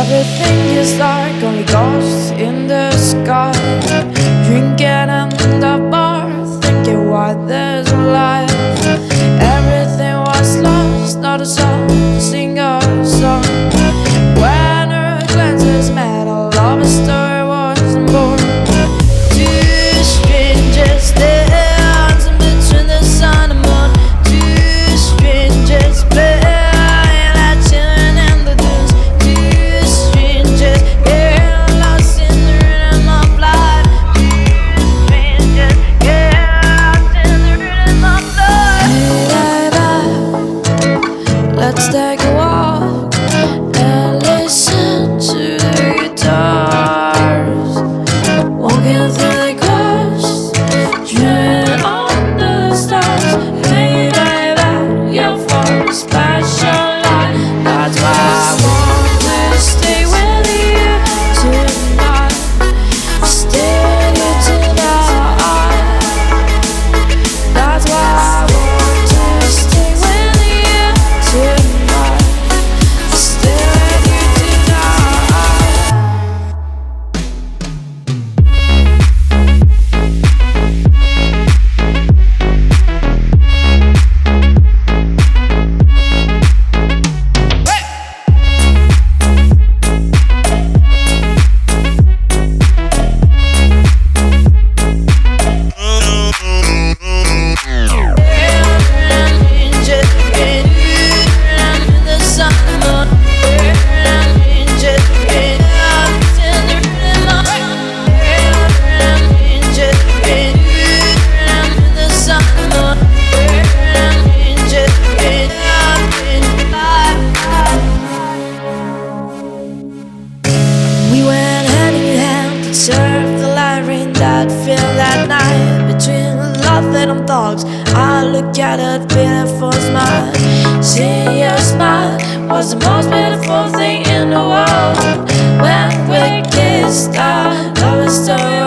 Everything is dark, only ghosts in the sky. Drinking in the bar, thinking why there's a life. Everything was lost, not a soul to sing a song. When her glances met, a love story was born. Two strangers dancing between the sun and moon. Two strangers playing like children in the dunes. Two strangers getting lost in the rhythm of life. Two strangers getting lost in the rhythm of life. Hey baby, let's take a walk and listen to the guitars. Walking through the grass, dreaming under the stars. Hey baby, you're for a special life. That's why I want to stay with you tonight. Stay with you tonight. That's why I want to stay with you tonight. Stay with you tonight. We went hand in hand to surf the light rain that fell that night. Between laughing and talks, I look at her beautiful smile. Seeing your smile was the most beautiful thing in the world. When we kissed, our love story